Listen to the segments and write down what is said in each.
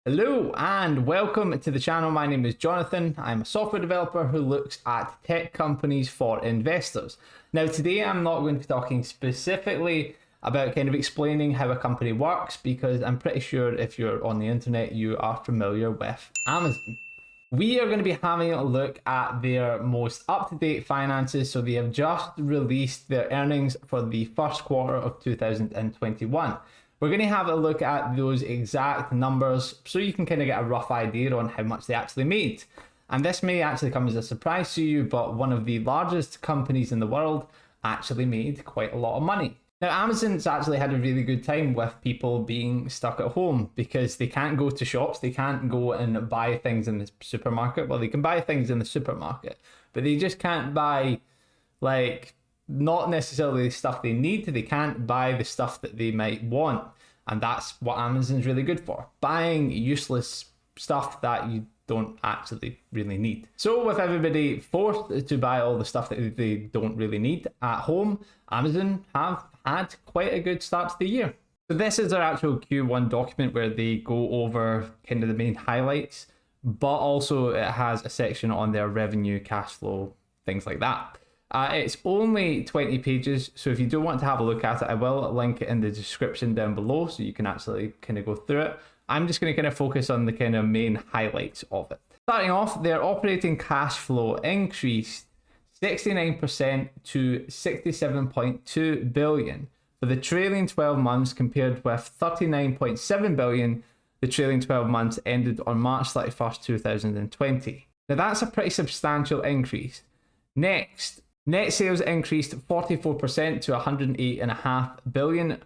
Hello and welcome to the channel. My name is Jonathan. I'm a software developer who looks at tech companies for investors. Now today I'm not going to be talking specifically about kind of explaining how a company works, because I'm pretty sure if you're on the internet you are familiar with Amazon. We are going to be having a look at their most up-to-date finances. So they have just released their earnings for the first quarter of 2021. We're going to have a look at those exact numbers so you can kind of get a rough idea on how much they actually made. And this may actually come as a surprise to you, but one of the largest companies in the world actually made quite a lot of money. Now, Amazon's actually had a really good time with people being stuck at home because they can't go to shops, they can't go and buy things in the supermarket. Well, they can buy things in the supermarket, but they just can't buy, like, not necessarily the stuff they need. They can't buy the stuff that they might want. And that's what Amazon's really good for, buying useless stuff that you don't actually really need. So with everybody forced to buy all the stuff that they don't really need at home, Amazon have had quite a good start to the year. So this is their actual Q1 document where they go over kind of the main highlights, but also it has a section on their revenue, cash flow, things like that. It's only 20 pages, so if you do want to have a look at it, I will link it in the description down below so you can actually kind of go through it. I'm just going to kind of focus on the kind of main highlights of it. Starting off, their operating cash flow increased 69% to 67.2 billion for the trailing 12 months, compared with 39.7 billion the trailing 12 months ended on March 31st, 2020. Now that's a pretty substantial increase. Next, net sales increased 44% to 108.5 billion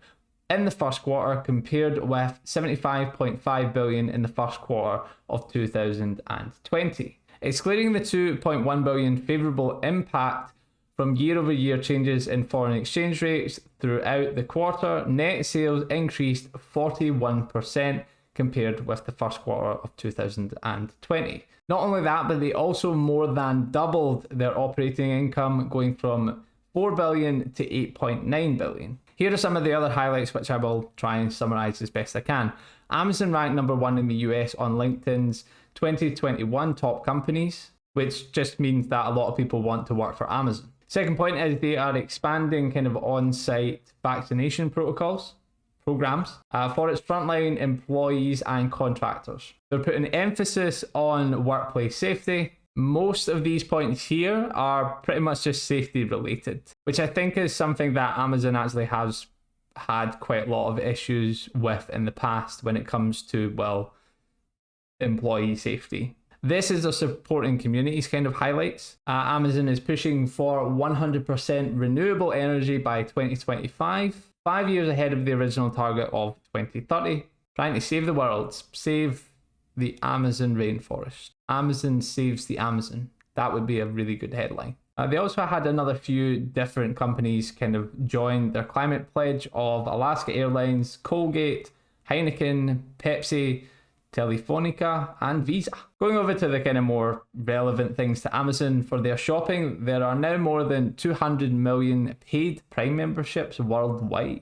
in the first quarter, compared with 75.5 billion in the first quarter of 2020. Excluding the 2.1 billion favourable impact from year-over-year changes in foreign exchange rates throughout the quarter, net sales increased 41% compared with the first quarter of 2020. Not only that, but they also more than doubled their operating income, going from 4 billion to 8.9 billion. Here are some of the other highlights, which I will try and summarize as best I can. Amazon ranked number 1 in the US on LinkedIn's 2021 top companies, which just means that a lot of people want to work for Amazon. Second point is they are expanding kind of on-site vaccination programs for its frontline employees and contractors. They're putting emphasis on workplace safety. Most of these points here are pretty much just safety related, which I think is something that Amazon actually has had quite a lot of issues with in the past when it comes to, well, employee safety. This is a supporting communities kind of highlights. Amazon is pushing for 100% renewable energy by 2025, 5 years ahead of the original target of 2030, trying to save the world, save the Amazon rainforest. Amazon saves the Amazon. That would be a really good headline. They also had another few different companies kind of join their climate pledge of Alaska Airlines, Colgate, Heineken, Pepsi, Telefonica, and Visa. Going over to the kind of more relevant things to Amazon for their shopping, there are now more than 200 million paid Prime memberships worldwide.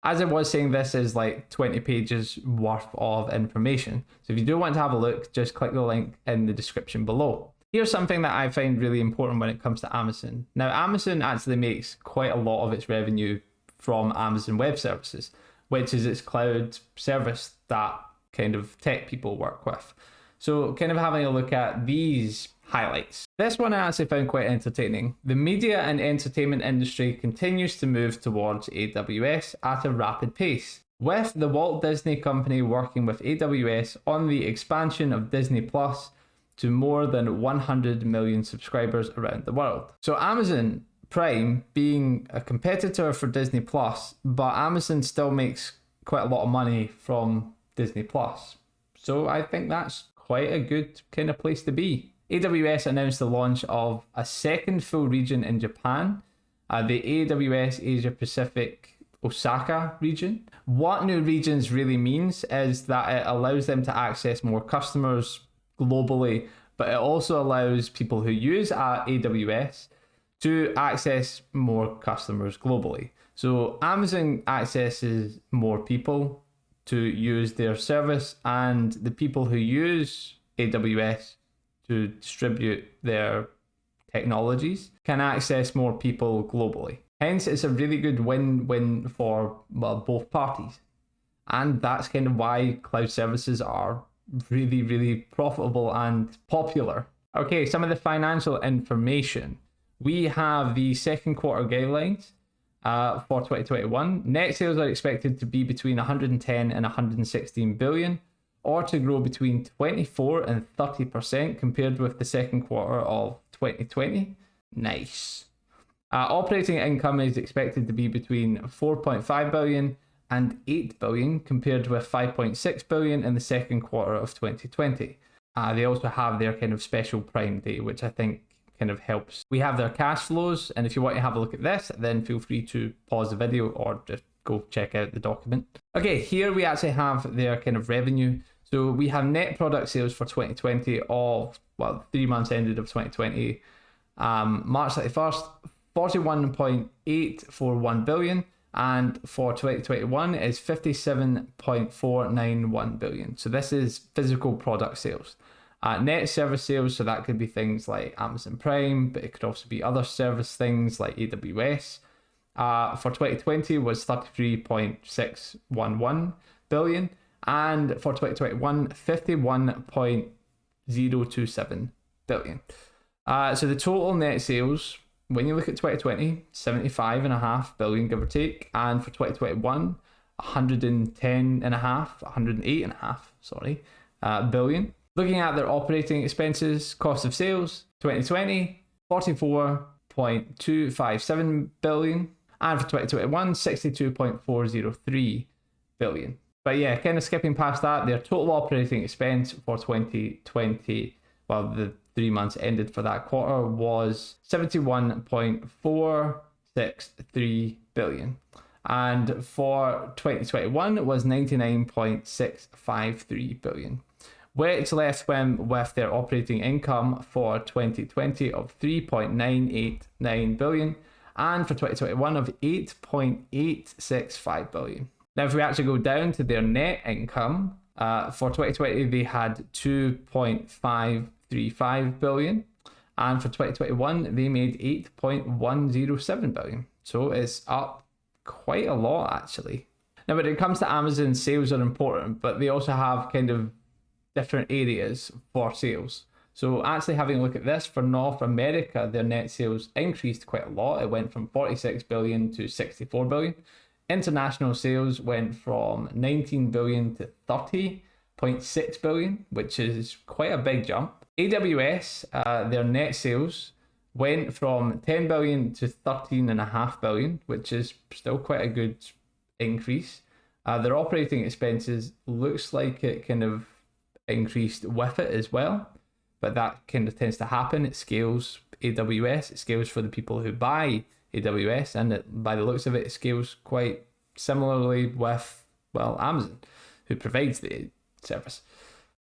As I was saying, this is like 20 pages worth of information. So if you do want to have a look, just click the link in the description below. Here's something that I find really important when it comes to Amazon. Now, Amazon actually makes quite a lot of its revenue from Amazon Web Services, which is its cloud service that kind of tech people work with. So kind of having a look at these highlights. This one I actually found quite entertaining. The media and entertainment industry continues to move towards AWS at a rapid pace, with the Walt Disney Company working with AWS on the expansion of Disney Plus to more than 100 million subscribers around the world. So Amazon Prime being a competitor for Disney Plus, but Amazon still makes quite a lot of money from Disney Plus. So I think that's quite a good kind of place to be. AWS announced the launch of a second full region in Japan, the AWS Asia Pacific Osaka region. What new regions really means is that it allows them to access more customers globally, but it also allows people who use AWS to access more customers globally. So Amazon accesses more people to use their service, and the people who use AWS to distribute their technologies can access more people globally. Hence, it's a really good win-win for both parties. And that's kind of why cloud services are really, really profitable and popular. Okay, some of the financial information. We have the second quarter guidelines for 2021. Net sales are expected to be between 110 and 116 billion, or to grow between 24 and 30% compared with the second quarter of 2020. Nice. Operating income is expected to be between 4.5 billion and 8 billion compared with 5.6 billion in the second quarter of 2020. They also have their kind of special Prime Day, which I think kind of helps. We have their cash flows, and if you want to have a look at this, then feel free to pause the video or just go check out the document. Okay, here we actually have their kind of revenue. So we have net product sales for 2020 of, 3 months ended of 2020, March 31st, 41.841 billion. And for 2021 is 57.491 billion. So this is physical product sales. Net service sales, so that could be things like Amazon Prime, but it could also be other service things like AWS. For 2020 was 33.611 billion. And for 2021, 51.027 billion. So the total net sales, when you look at 2020, 75.5 billion, give or take, and for 2021, 108.5 billion. Looking at their operating expenses, cost of sales, 2020, 44.257 billion, and for 2021, 62.403 billion. But yeah, kind of skipping past that, their total operating expense for 2020, the 3 months ended for that quarter, was 71.463 billion. And for 2021, it was 99.653 billion. Which left them with their operating income for 2020 of 3.989 billion. And for 2021 of 8.865 billion. Now, if we actually go down to their net income, for 2020, they had 2.535 billion. And for 2021, they made 8.107 billion. So it's up quite a lot, actually. Now, when it comes to Amazon, sales are important, but they also have kind of different areas for sales. So actually having a look at this, for North America, their net sales increased quite a lot. It went from 46 billion to 64 billion. International sales went from 19 billion to 30.6 billion, which is quite a big jump. AWS, their net sales went from 10 billion to 13.5 billion, which is still quite a good increase. Their operating expenses looks like it kind of increased with it as well, but that kind of tends to happen. It scales AWS, it scales for the people who buy AWS, and by the looks of it, it scales quite similarly with, Amazon, who provides the service.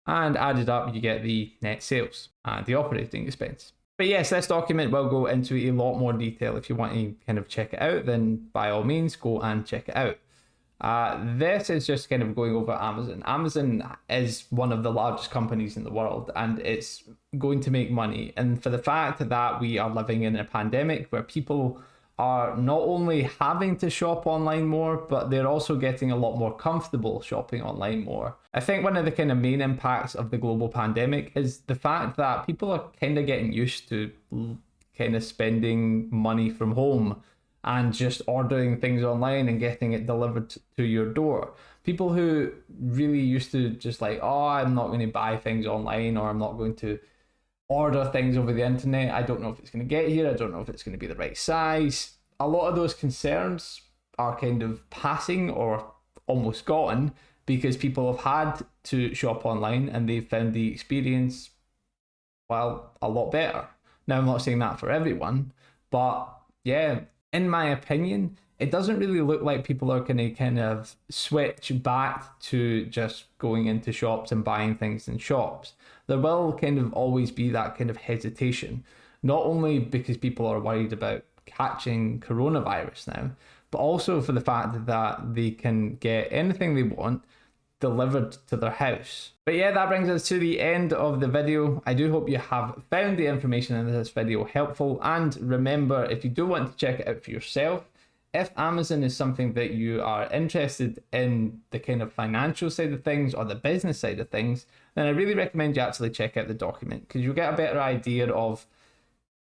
And added up, you get the net sales and the operating expense. But yes, this document will go into a lot more detail. If you want to kind of check it out, then by all means, go and check it out. This is just kind of going over Amazon. Amazon is one of the largest companies in the world, and it's going to make money. And for the fact that we are living in a pandemic where people are not only having to shop online more, but they're also getting a lot more comfortable shopping online more. I think one of the kind of main impacts of the global pandemic is the fact that people are kind of getting used to kind of spending money from home and just ordering things online and getting it delivered to your door. People who really used to just I'm not going to buy things online, or I'm not going to order things over the internet. I don't know if it's going to get here. I don't know if it's going to be the right size. A lot of those concerns are kind of passing or almost gone because people have had to shop online and they've found the experience, a lot better. Now, I'm not saying that for everyone, but yeah, in my opinion, it doesn't really look like people are going to kind of switch back to just going into shops and buying things in shops. There will kind of always be that kind of hesitation, not only because people are worried about catching coronavirus now, but also for the fact that they can get anything they want. delivered to their house. But yeah, that brings us to the end of the video. I do hope you have found the information in this video helpful, and remember, if you do want to check it out for yourself, if Amazon is something that you are interested in, the kind of financial side of things or the business side of things, then I really recommend you actually check out the document, because you'll get a better idea of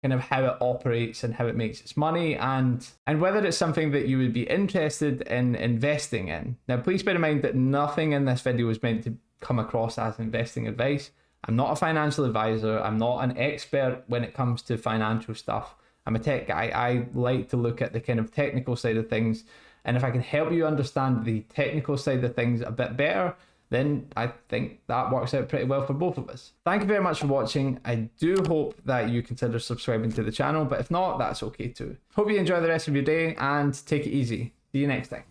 kind of how it operates and how it makes its money, and whether it's something that you would be interested in investing in. Now, please bear in mind that nothing in this video is meant to come across as investing advice. I'm not a financial advisor. I'm not an expert when it comes to financial stuff. I'm a tech guy. I like to look at the kind of technical side of things. And if I can help you understand the technical side of things a bit better, then I think that works out pretty well for both of us. Thank you very much for watching. I do hope that you consider subscribing to the channel, but if not, that's okay too. Hope you enjoy the rest of your day and take it easy. See you next time.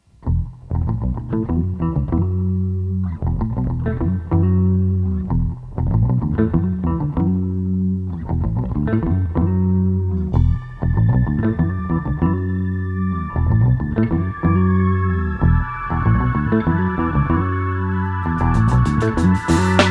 Thank you.